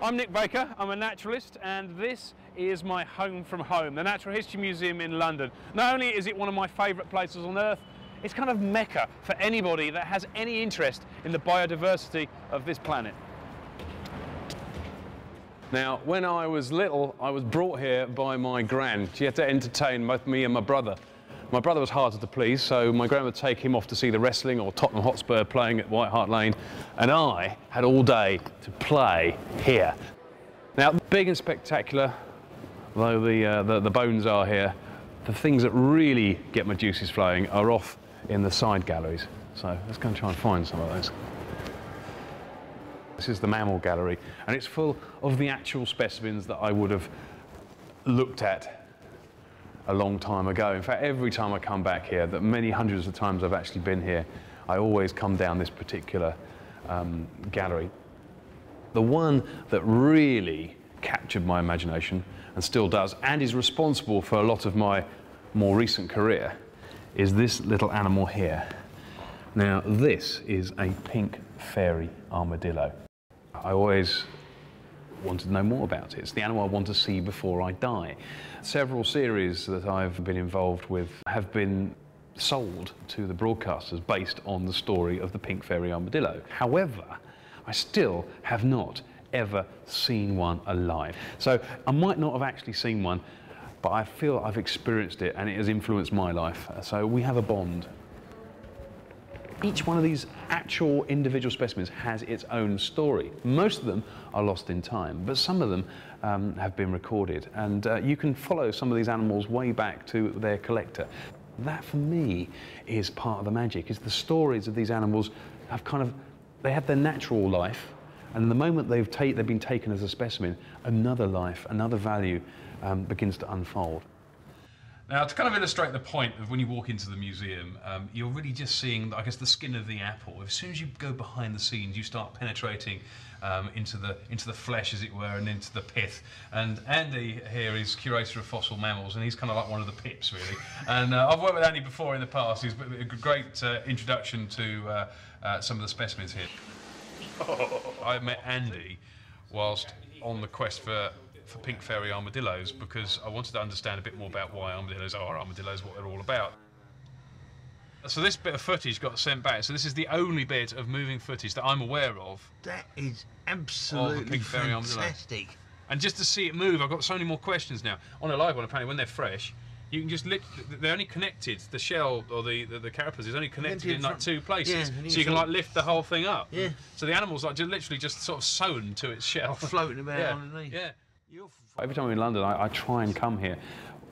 I'm Nick Baker, I'm a naturalist, and this is my home from home, the Natural History Museum in London. Not only is it one of my favourite places on earth, it's kind of mecca for anybody that has any interest in the biodiversity of this planet. Now, when I was little, I was brought here by my gran. She had to entertain both me and my brother. My brother was harder to please, so my gran would take him off to see the wrestling or Tottenham Hotspur playing at White Hart Lane, and I had all day to play here. Now, big and spectacular, though the bones are here, the things that really get my juices flowing are off in the side galleries. So let's go and try and find some of those. This is the mammal gallery, and it's full of the actual specimens that I would have looked at a long time ago. In fact, every time I come back here, that many hundreds of times I've actually been here, I always come down this particular gallery. The one that really captured my imagination, and still does, and is responsible for a lot of my more recent career, is this little animal here. Now, this is a pink fairy armadillo. I always wanted to know more about it. It's the animal I want to see before I die. Several series that I've been involved with have been sold to the broadcasters based on the story of the pink fairy armadillo. However, I still have not ever seen one alive. So I might not have actually seen one, but I feel I've experienced it and it has influenced my life. So we have a bond. Each one of these actual individual specimens has its own story. Most of them are lost in time, but some of them have been recorded. And you can follow some of these animals way back to their collector. That, for me, is part of the magic, is the stories of these animals have they have their natural life, and the moment they've been taken as a specimen, another life, another value begins to unfold. Now, to kind of illustrate the point of when you walk into the museum, you're really just seeing, I guess, the skin of the apple. As soon as you go behind the scenes, you start penetrating into the flesh, as it were, and into the pith. And Andy here is curator of fossil mammals, and he's kind of like one of the pips, really. And I've worked with Andy before in the past. He's a great introduction to some of the specimens here. I met Andy whilst on the quest for pink fairy armadillos, because I wanted to understand a bit more about why armadillos are armadillos, what they're all about. So this bit of footage got sent back. So this is the only bit of moving footage that I'm aware of. That is absolutely fantastic. And just to see it move, I've got so many more questions now. On a live one, apparently, when they're fresh, you can just they're only connected. The shell or the carapace is only connected in like two places, so you can like lift the whole thing up. Yeah. So the animal's like literally just sort of sewn to its shell, floating about underneath. Yeah. Every time I'm in London, I try and come here.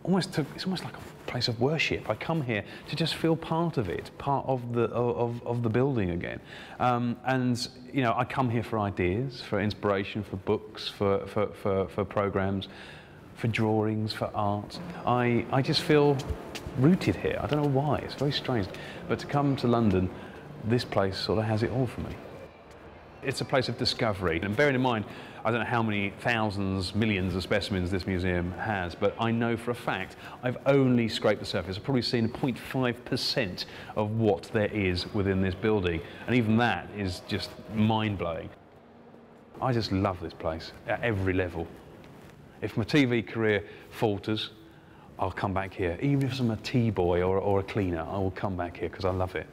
It's almost like a place of worship. I come here to just feel part of it, part of the building again. And you know, I come here for ideas, for inspiration, for books, for programs, for drawings, for art. I just feel rooted here. I don't know why. It's very strange. But to come to London, this place sort of has it all for me. It's a place of discovery, and bearing in mind, I don't know how many thousands, millions of specimens this museum has, but I know for a fact I've only scraped the surface. I've probably seen 0.5% of what there is within this building, and even that is just mind-blowing. I just love this place at every level. If my TV career falters, I'll come back here. Even if I'm a tea boy or a cleaner, I will come back here because I love it.